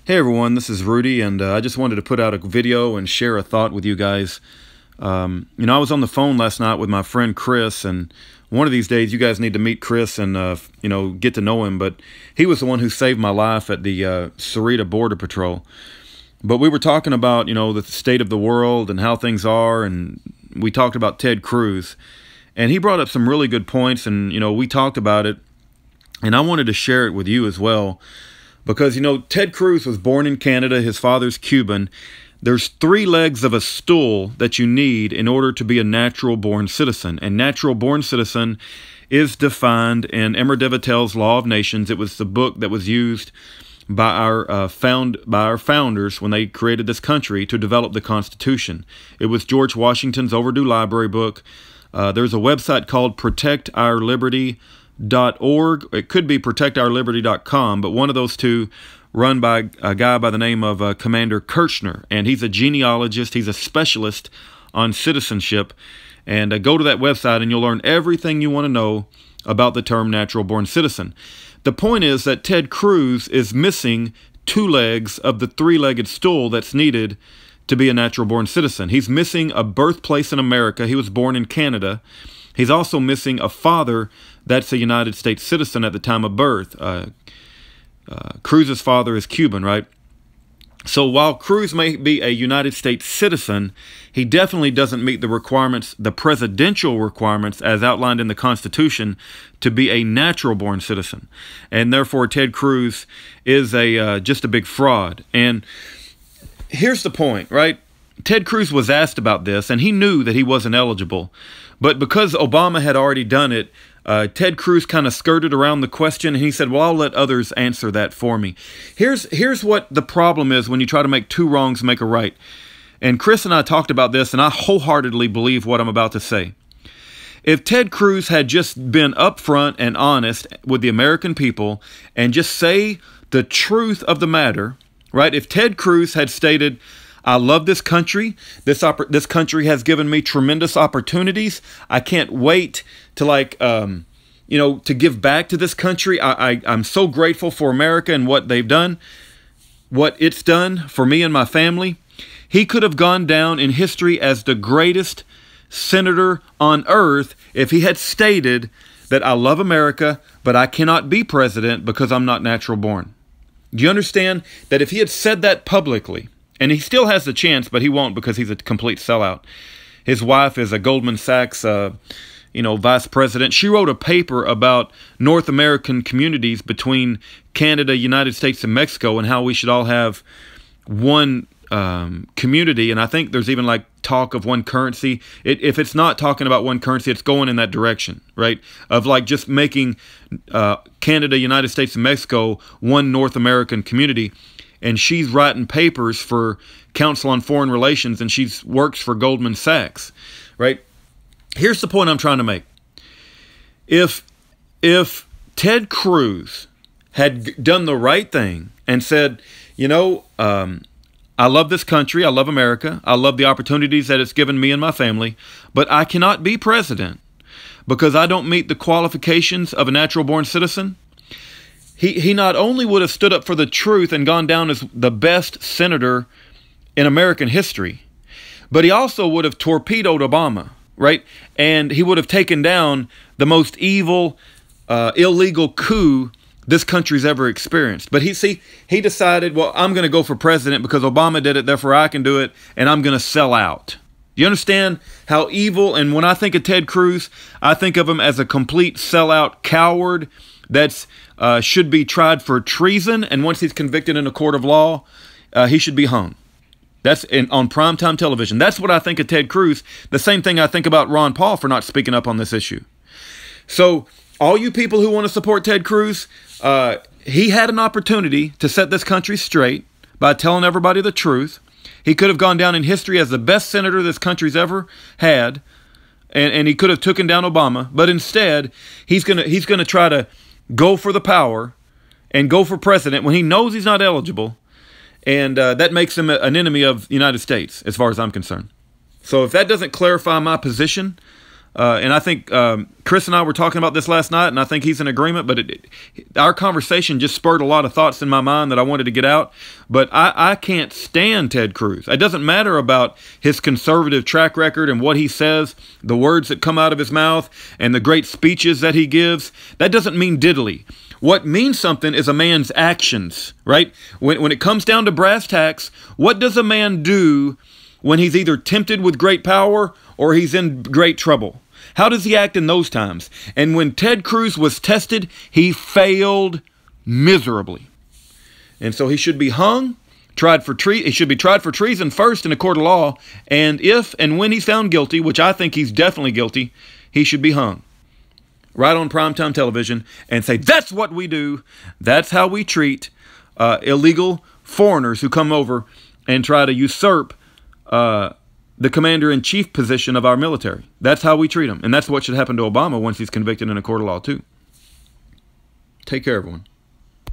Hey everyone, this is Rudy, and I just wanted to put out a video and share a thought with you guys. I was on the phone last night with my friend Chris, and one of these days you guys need to meet Chris and, get to know him. But he was the one who saved my life at the Sarita Border Patrol. But we were talking about, the state of the world and how things are, and we talked about Ted Cruz. And he brought up some really good points, and, we talked about it, and I wanted to share it with you as well. Because, Ted Cruz was born in Canada. His father's Cuban. There's 3 legs of a stool that you need in order to be a natural-born citizen. And natural-born citizen is defined in Emer Devitel's Law of Nations. It was the book that was used by our founders when they created this country to develop the Constitution. It was George Washington's overdue library book. There's a website called protectourliberty.org. It could be protectourliberty.com, but one of those two, run by a guy by the name of Commander Kirchner, and he's a genealogist. He's a specialist on citizenship. And go to that website and you'll learn everything you want to know about the term natural-born citizen. The point is that Ted Cruz is missing 2 legs of the 3-legged stool that's needed to be a natural-born citizen. He's missing a birthplace in America. He was born in Canada. He's also missing a father that's a United States citizen at the time of birth. Cruz's father is Cuban, right? So while Cruz may be a United States citizen, he definitely doesn't meet the requirements, the presidential requirements as outlined in the Constitution, to be a natural-born citizen. And therefore, Ted Cruz is just a big fraud. And here's the point, right? Ted Cruz was asked about this, and he knew that he wasn't eligible. But because Obama had already done it, Ted Cruz kind of skirted around the question, and he said, well, I'll let others answer that for me. Here's what the problem is when you try to make 2 wrongs make a right. And Chris and I talked about this, and I wholeheartedly believe what I'm about to say. If Ted Cruz had just been upfront and honest with the American people and just say the truth of the matter, right? If Ted Cruz had stated, I love this country. This country has given me tremendous opportunities. I can't wait to to give back to this country. I'm so grateful for America and what they've done, what it's done for me and my family. He could have gone down in history as the greatest senator on earth if he had stated that I love America, but I cannot be president because I'm not natural born. Do you understand that if he had said that publicly, and he still has the chance, but he won't because he's a complete sellout. His wife is a Goldman Sachs, vice president. She wrote a paper about North American communities between Canada, United States, and Mexico, and how we should all have one community. And I think there's even talk of one currency. If it's not talking about one currency, it's going in that direction, right? Of just making Canada, United States, and Mexico one North American community. And she's writing papers for Council on Foreign Relations, and she works for Goldman Sachs, right? Here's the point I'm trying to make. If Ted Cruz had done the right thing and said, I love this country, I love America, I love the opportunities that it's given me and my family, but I cannot be president because I don't meet the qualifications of a natural-born citizen, He not only would have stood up for the truth and gone down as the best senator in American history, but he also would have torpedoed Obama, right? And he would have taken down the most evil, illegal coup this country's ever experienced. But he decided, well, I'm going to go for president because Obama did it, therefore I can do it, and I'm going to sell out. Do you understand how evil? And when I think of Ted Cruz, I think of him as a complete sellout coward that should be tried for treason, and once he's convicted in a court of law, he should be hung. That's on primetime television. That's what I think of Ted Cruz. The same thing I think about Ron Paul for not speaking up on this issue. So all you people who want to support Ted Cruz, he had an opportunity to set this country straight by telling everybody the truth. He could have gone down in history as the best senator this country's ever had, and he could have taken down Obama. But instead, he's gonna try to go for the power and go for president when he knows he's not eligible, and that makes him an enemy of the United States as far as I'm concerned. So if that doesn't clarify my position, And I think Chris and I were talking about this last night, and I think he's in agreement. But our conversation just spurred a lot of thoughts in my mind that I wanted to get out. But I can't stand Ted Cruz. It doesn't matter about his conservative track record and what he says, the words that come out of his mouth, and the great speeches that he gives. That doesn't mean diddly. What means something is a man's actions, right? When it comes down to brass tacks, what does a man do when he's either tempted with great power or he's in great trouble? How does he act in those times? And when Ted Cruz was tested, he failed miserably. And so he should be hung, he should be tried for treason first in a court of law, and if and when he's found guilty, which I think he's definitely guilty, he should be hung. Right on primetime television and say, that's what we do. That's how we treat illegal foreigners who come over and try to usurp the commander-in-chief position of our military. That's how we treat them. And that's what should happen to Obama once he's convicted in a court of law, too. Take care, everyone.